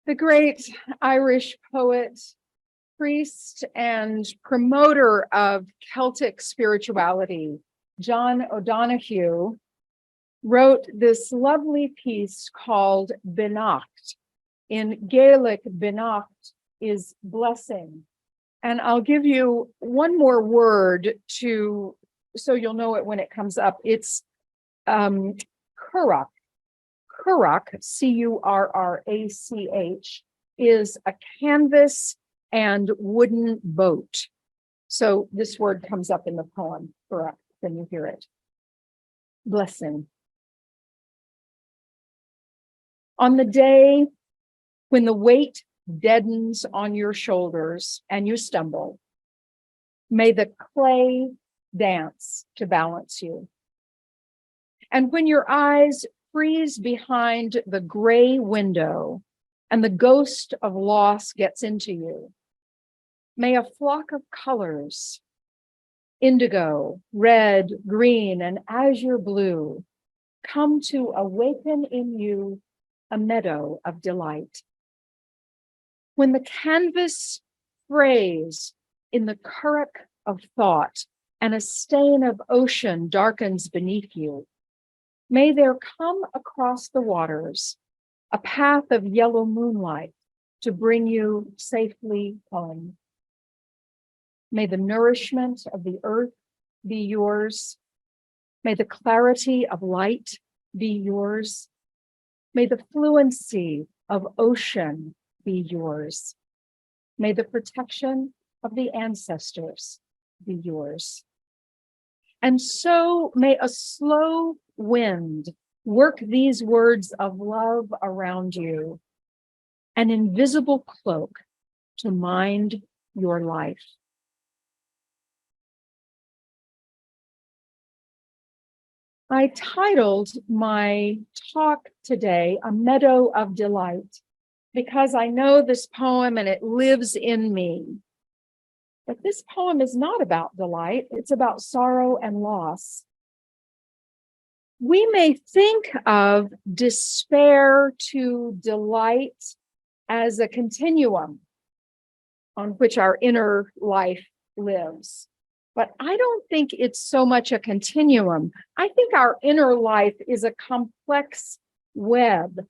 The great Irish poet, priest, and promoter of Celtic spirituality, John O'Donoghue, wrote this lovely piece called Beannacht. In Gaelic, Beannacht is blessing. And I'll give you one more word so you'll know it when it comes up. It's currach. Currach, C-U-R-R-A-C-H, is a canvas and wooden boat. So this word comes up in the poem, currach, then you hear it. Blessing. On the day when the weight deadens on your shoulders and you stumble, may the clay dance to balance you. And when your eyes freeze behind the gray window and the ghost of loss gets into you, may a flock of colors, indigo, red, green, and azure blue, come to awaken in you a meadow of delight. When the canvas frays in the currach of thought and a stain of ocean darkens beneath you, may there come across the waters a path of yellow moonlight to bring you safely home. May the nourishment of the earth be yours. May the clarity of light be yours. May the fluency of ocean be yours. May the protection of the ancestors be yours. And so may a slow wind work these words of love around you, an invisible cloak to mind your life. I titled my talk today, A Meadow of Delight, because I know this poem and it lives in me. But this poem is not about delight, it's about sorrow and loss. We may think of despair to delight as a continuum on which our inner life lives. But I don't think it's so much a continuum. I think our inner life is a complex web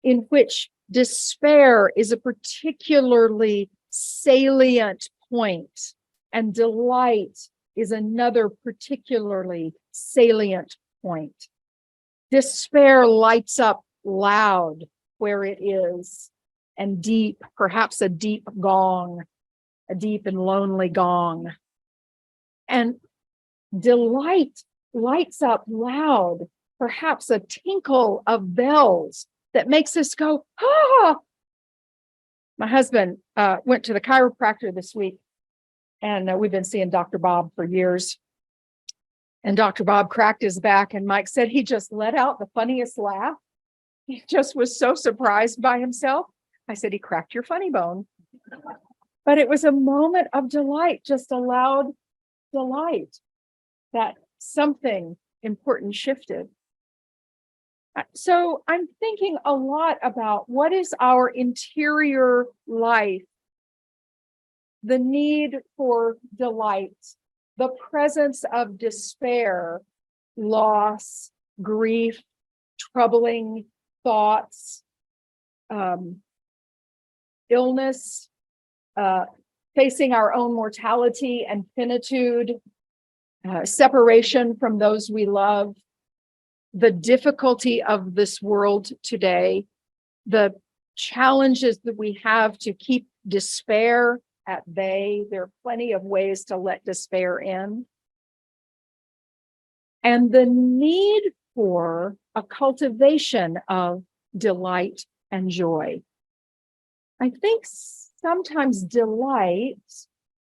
in which despair is a particularly salient point, and delight is another particularly salient point. Despair lights up loud where it is, and deep, perhaps a deep gong, a deep and lonely gong. And delight lights up loud, perhaps a tinkle of bells that makes us go, ah! My husband went to the chiropractor this week, and we've been seeing Dr. Bob for years. And Dr. Bob cracked his back, and Mike said he just let out the funniest laugh. He just was so surprised by himself. I said, he cracked your funny bone. But it was a moment of delight, just a loud delight that something important shifted. So I'm thinking a lot about what is our interior life, the need for delight, the presence of despair, loss, grief, troubling thoughts, illness, facing our own mortality and finitude, separation from those we love, the difficulty of this world today, the challenges that we have to keep despair at bay. There are plenty of ways to let despair in. And the need for a cultivation of delight and joy. I think sometimes delight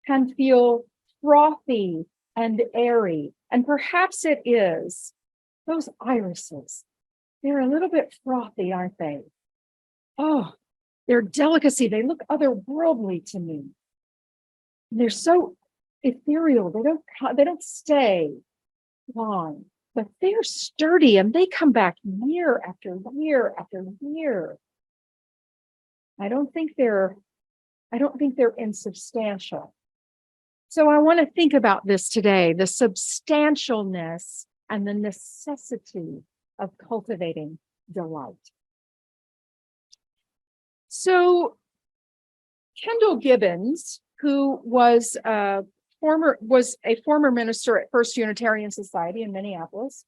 can feel frothy and airy, and perhaps it is. Those irises, they're a little bit frothy, aren't they? Oh, their delicacy, they look otherworldly to me. They're so ethereal, they don't stay long, but they're sturdy and they come back year after year after year. I don't think they're insubstantial. So I want to think about this today, the substantialness and the necessity of cultivating delight. So Kendall Gibbons, who was a former minister at First Unitarian Society in Minneapolis,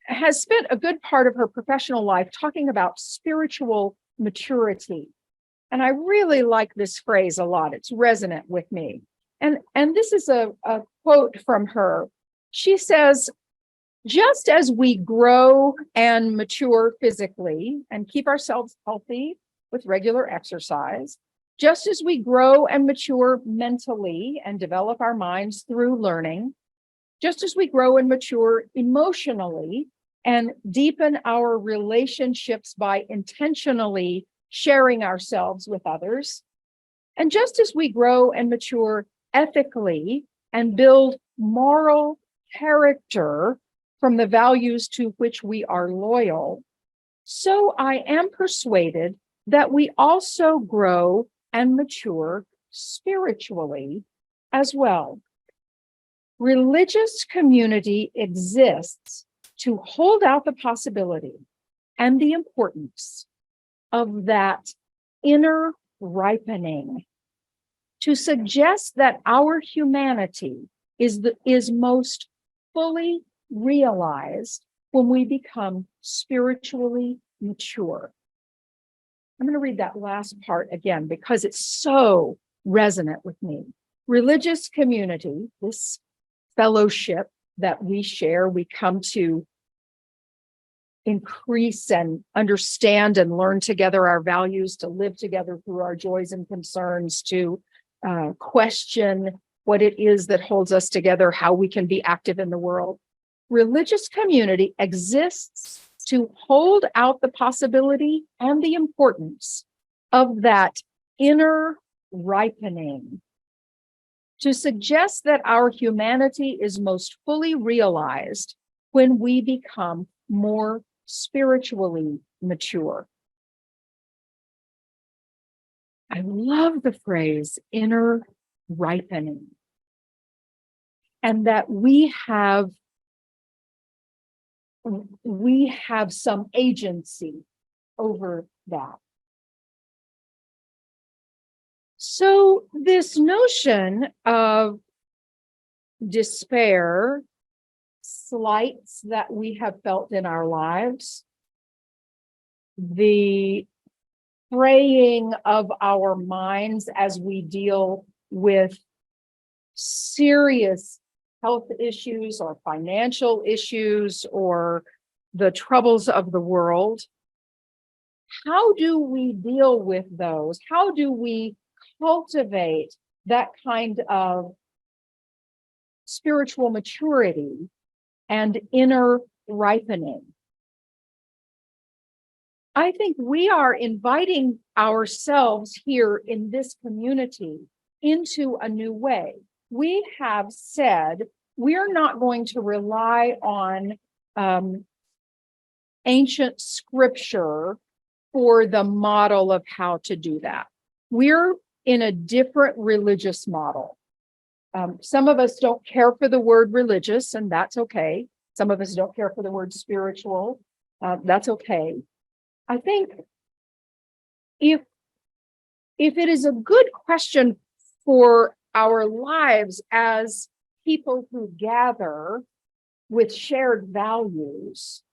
has spent a good part of her professional life talking about spiritual maturity. And I really like this phrase a lot. It's resonant with me. And this is a quote from her. She says, just as we grow and mature physically and keep ourselves healthy with regular exercise, just as we grow and mature mentally and develop our minds through learning, just as we grow and mature emotionally and deepen our relationships by intentionally sharing ourselves with others, and just as we grow and mature ethically and build moral character from the values to which we are loyal, so I am persuaded that we also grow and mature spiritually as well. Religious community exists to hold out the possibility and the importance of that inner ripening, to suggest that our humanity is most fully realized when we become spiritually mature. I'm going to read that last part again because it's so resonant with me. Religious community, this fellowship that we share, we come to increase and understand and learn together our values, to live together through our joys and concerns, to question what it is that holds us together, how we can be active in the world. Religious community exists to hold out the possibility and the importance of that inner ripening, to suggest that our humanity is most fully realized when we become more spiritually mature. I love the phrase inner ripening, and that we have some agency over that. So this notion of despair, slights that we have felt in our lives, the fraying of our minds as we deal with serious health issues or financial issues or the troubles of the world. How do we deal with those? How do we cultivate that kind of spiritual maturity and inner ripening? I think we are inviting ourselves here in this community into a new way. We have said we're not going to rely on ancient scripture for the model of how to do that. We're in a different religious model. Some of us don't care for the word religious, and that's okay. Some of us don't care for the word spiritual. That's okay. I think if it is a good question for our lives as people who gather with shared values,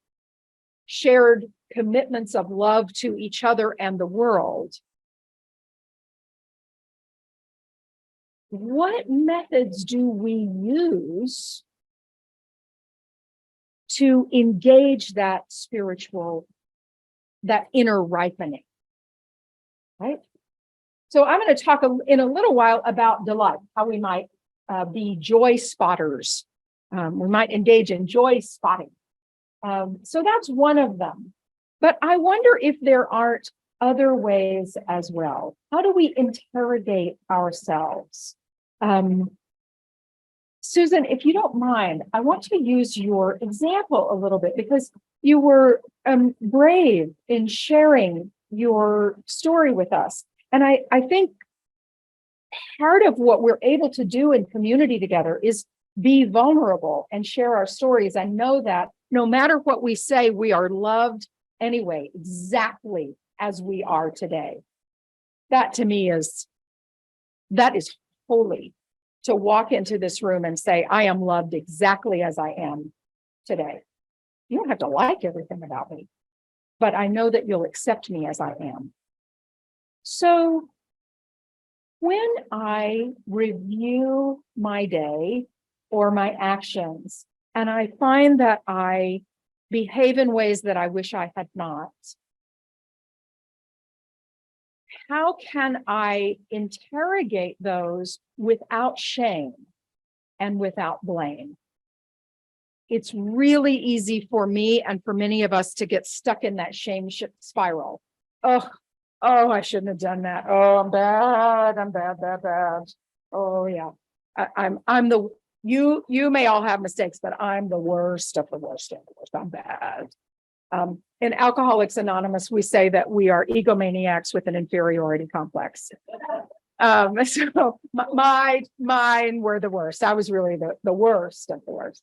shared commitments of love to each other and the world, what methods do we use to engage that inner ripening, right? So I'm going to talk in a little while about delight, how we might be joy spotters. We might engage in joy spotting. So that's one of them. But I wonder if there aren't other ways as well. How do we interrogate ourselves? Susan, if you don't mind, I want to use your example a little bit because you were brave in sharing your story with us. And I think part of what we're able to do in community together is be vulnerable and share our stories and know that no matter what we say, we are loved anyway, exactly as we are today. That to me that is holy, to walk into this room and say, I am loved exactly as I am today. You don't have to like everything about me, but I know that you'll accept me as I am. So when I review my day or my actions, and I find that I behave in ways that I wish I had not, how can I interrogate those without shame and without blame? It's really easy for me and for many of us to get stuck in that shame spiral. Oh, I shouldn't have done that. Oh, I'm bad. Oh yeah. You may all have mistakes, but I'm the worst of the worst of the worst. I'm bad. In Alcoholics Anonymous, we say that we are egomaniacs with an inferiority complex. So mine were the worst. I was really the worst of the worst.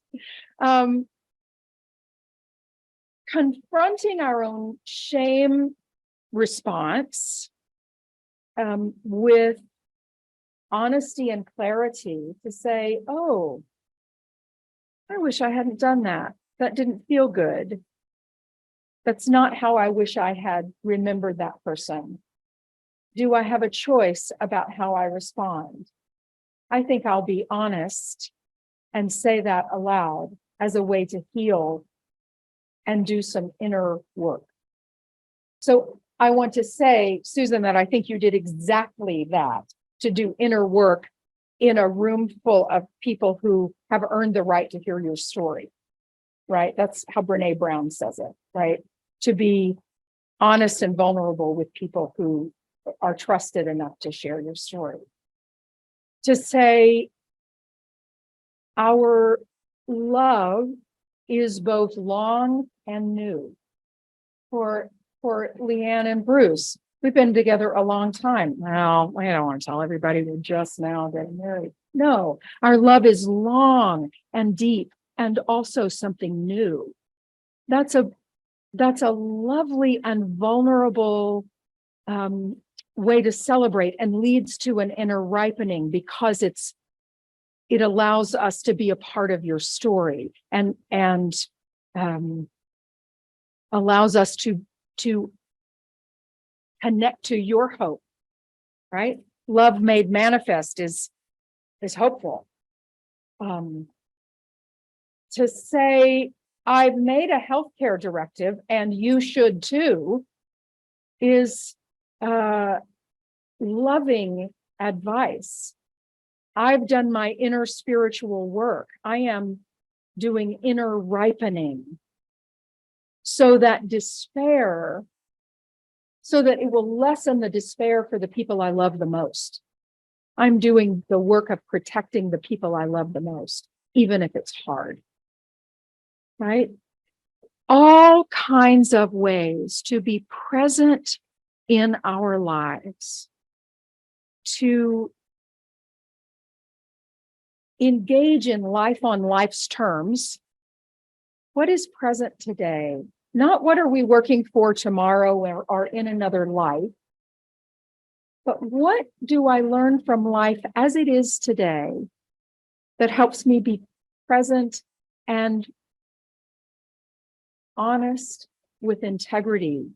Confronting our own shame response with honesty and clarity to say, oh, I wish I hadn't done that. That didn't feel good. That's not how I wish I had remembered that person. Do I have a choice about how I respond? I think I'll be honest and say that aloud as a way to heal and do some inner work. So I want to say, Susan, that I think you did exactly that, to do inner work in a room full of people who have earned the right to hear your story, right? That's how Brene Brown says it, right? To be honest and vulnerable with people who are trusted enough to share your story. To say our love is both long and new. For Leanne and Bruce, we've been together a long time. Well, I don't want to tell everybody we're just now getting married. No, our love is long and deep and also something new. That's a lovely and vulnerable way to celebrate, and leads to an inner ripening because it allows us to be a part of your story and allows us to connect to your hope, right? Love made manifest is hopeful. To say, I've made a healthcare directive and you should too, is loving advice. I've done my inner spiritual work. I am doing inner ripening so that it will lessen the despair for the people I love the most. I'm doing the work of protecting the people I love the most, even if it's hard, right? All kinds of ways to be present in our lives, to engage in life on life's terms. What is present today? Not what are we working for tomorrow or in another life, but what do I learn from life as it is today that helps me be present and honest with integrity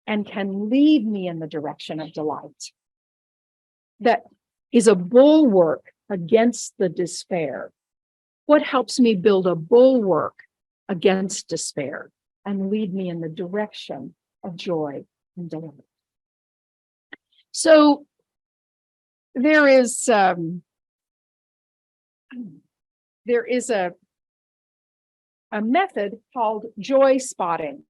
and can lead me in the direction of delight? That is a bulwark against the despair. What helps me build a bulwark against despair and lead me in the direction of joy and delight? So there is a method called joy spotting.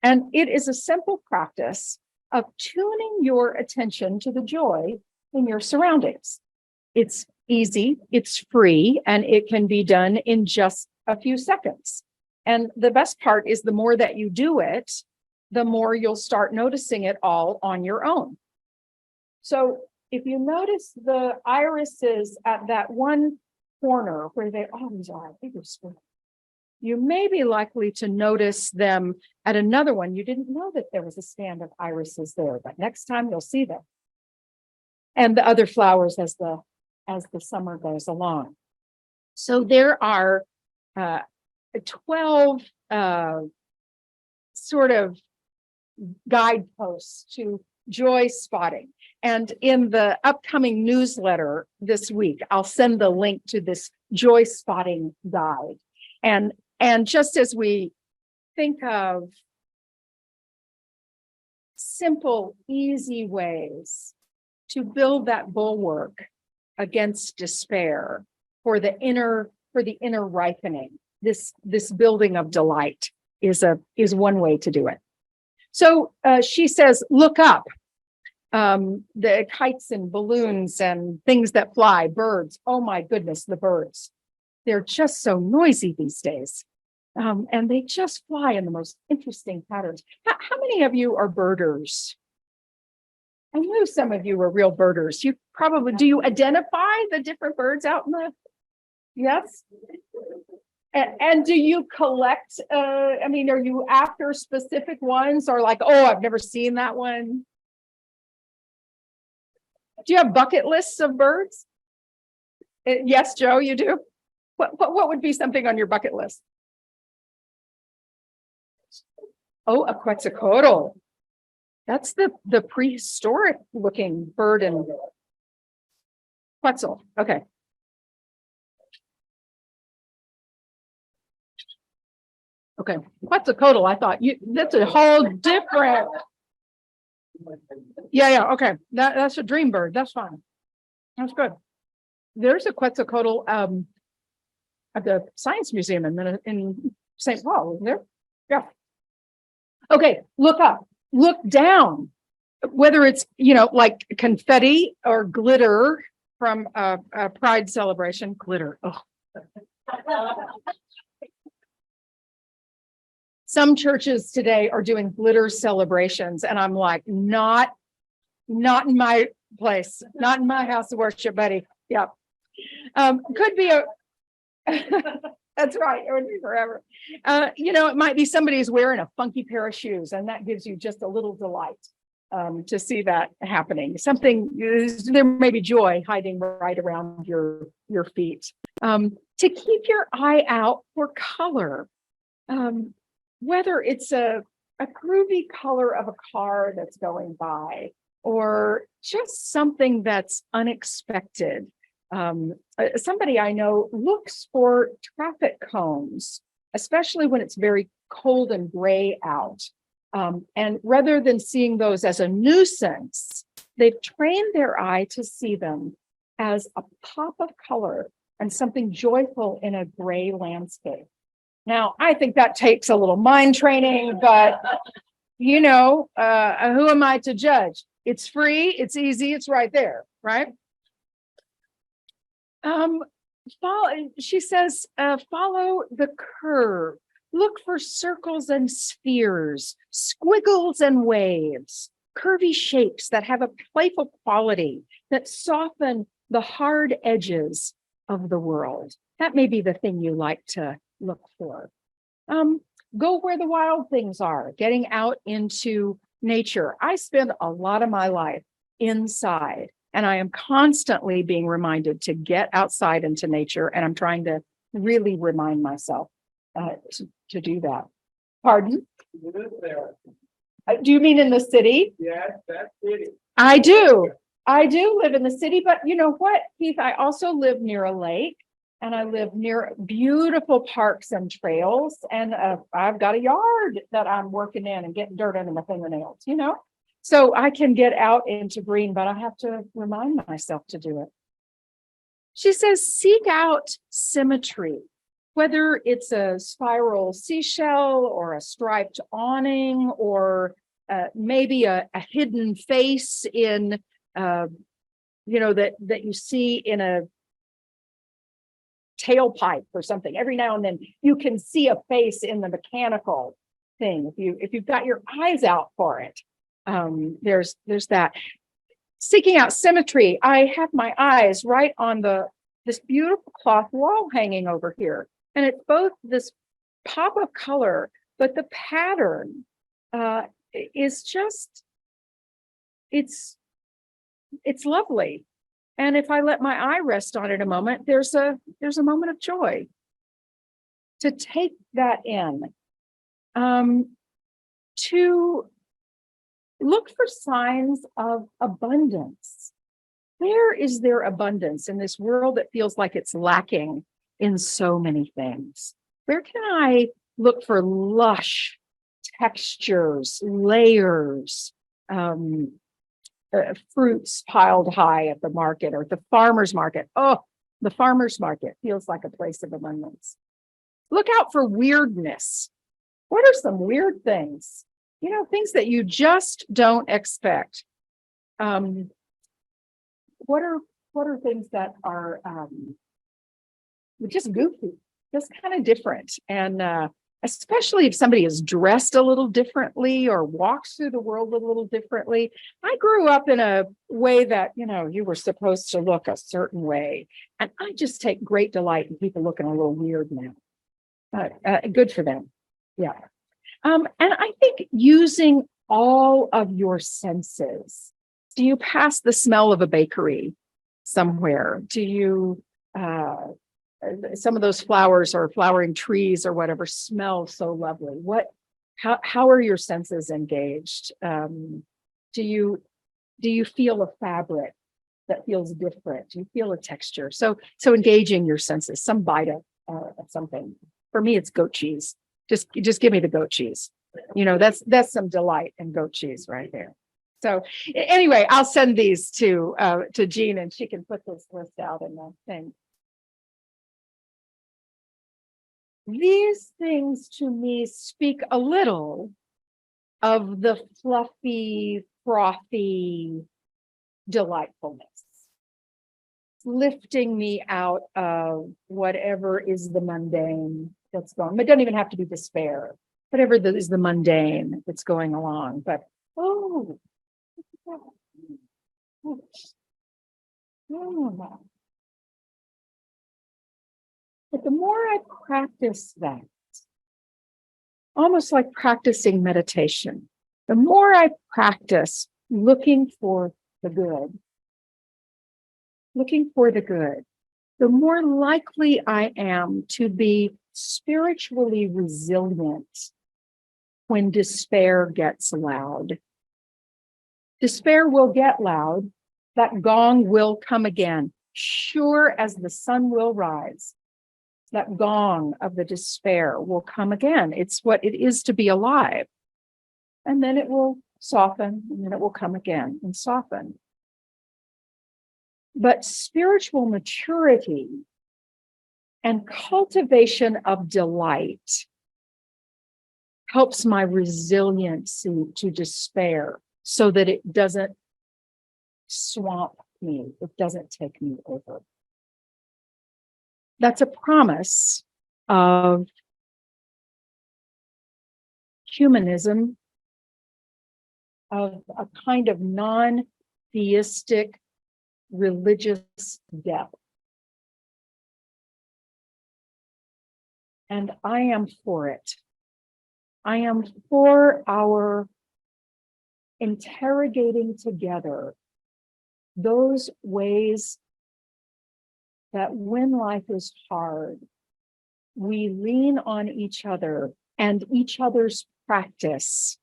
And it is a simple practice of tuning your attention to the joy in your surroundings. It's easy, it's free, and it can be done in just a few seconds. And the best part is the more that you do it, the more you'll start noticing it all on your own. So if you notice the irises at that one corner where they always are, you may be likely to notice them at another one. You didn't know that there was a stand of irises there, but next time you'll see them. And the other flowers as the summer goes along. So there are 12 sort of guideposts to joy spotting. And in the upcoming newsletter this week, I'll send the link to this joy spotting guide. And just as we think of simple, easy ways to build that bulwark against despair for the inner ripening, this building of delight is one way to do it. So she says, look up. The kites and balloons and things that fly, birds. Oh my goodness, the birds. They're just so noisy these days. And they just fly in the most interesting patterns. How many of you are birders? I knew some of you were real birders. You probably, do you identify the different birds out in the, yes? And do you collect, I mean, are you after specific ones or like, oh, I've never seen that one? Do you have bucket lists of birds? Yes, Joe, you do? What would be something on your bucket list? Oh, a quetzalcoatl. That's the prehistoric looking bird in Quetzal. Okay. Okay. Quetzalcoatl, I thought that's a whole different. Yeah. Okay. That's a dream bird. That's fine. That's good. There's a Quetzalcoatl at the Science Museum in St. Paul, isn't there? Yeah. Okay, look up, look down, whether it's, like confetti or glitter from a pride celebration, glitter. Oh. Some churches today are doing glitter celebrations, and I'm like, not in my place, not in my house of worship, buddy. Yeah. Could be a, that's right, it would be forever. It might be somebody's wearing a funky pair of shoes, and that gives you just a little delight to see that happening. There may be joy hiding right around your feet. To keep your eye out for color. Whether it's a groovy color of a car that's going by, or just something that's unexpected. Somebody I know looks for traffic cones, especially when it's very cold and gray out. And rather than seeing those as a nuisance, they've trained their eye to see them as a pop of color and something joyful in a gray landscape. Now, I think that takes a little mind training, but who am I to judge? It's free, it's easy, it's right there, right? She says, follow the curve. Look for circles and spheres, squiggles and waves, curvy shapes that have a playful quality that soften the hard edges of the world. That may be the thing you like to look for. Go where the wild things are, getting out into nature. I spend a lot of my life inside, and I am constantly being reminded to get outside into nature, and I'm trying to really remind myself to do that. Pardon? Do you mean in the city? Yes, that city. I do live in the city, but you know what, Keith? I also live near a lake, and I live near beautiful parks and trails, and I've got a yard that I'm working in and getting dirt under my fingernails, So I can get out into green, but I have to remind myself to do it. She says, seek out symmetry, whether it's a spiral seashell or a striped awning, or maybe a hidden face in, that you see in a tailpipe or something. Every now and then you can see a face in the mechanical thing. If you've got your eyes out for it, there's that. Seeking out symmetry, I have my eyes right on this beautiful cloth wall hanging over here. And it's both this pop of color, but the pattern is just, it's lovely. And if I let my eye rest on it a moment, there's a moment of joy to take that in, to look for signs of abundance. Where is there abundance in this world that feels like it's lacking in so many things? Where can I look for lush textures, layers, fruits piled high at the market or at the farmer's market? Oh, the farmer's market feels like a place of abundance. Look out for weirdness. What are some weird things? Things that you just don't expect. What are things that are just goofy, just kind of different? And especially if somebody is dressed a little differently or walks through the world a little differently. I grew up in a way that, you were supposed to look a certain way. And I just take great delight in people looking a little weird now. Good for them. Yeah. And I think using all of your senses. Do you pass the smell of a bakery somewhere? Do you, some of those flowers or flowering trees or whatever smell so lovely? How are your senses engaged? Do you feel a fabric that feels different? Do you feel a texture? So engaging your senses, some bite of something. For me, it's goat cheese. Just give me the goat cheese. That's some delight in goat cheese right there. So anyway, I'll send these to Jean and she can put this list out in the thing. These things to me speak a little of the fluffy, frothy delightfulness, lifting me out of whatever is the mundane that's going. It doesn't even have to be despair, whatever is the mundane that's going along. But oh, but the more I practice that, almost like practicing meditation, the more I practice looking for the good, the more likely I am to be spiritually resilient when despair gets loud. Despair will get loud. That gong will come again. Sure as the sun will rise, that gong of the despair will come again. It's what it is to be alive. And then it will soften, and then it will come again and soften. But spiritual maturity and cultivation of delight helps my resiliency to despair so that it doesn't swamp me, it doesn't take me over. That's a promise of humanism, of a kind of non-theistic religious depth. And I am for it. I am for our interrogating together those ways that when life is hard, we lean on each other and each other's practice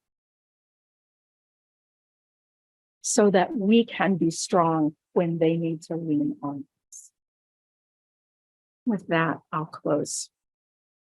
so that we can be strong when they need to lean on us. With that, I'll close.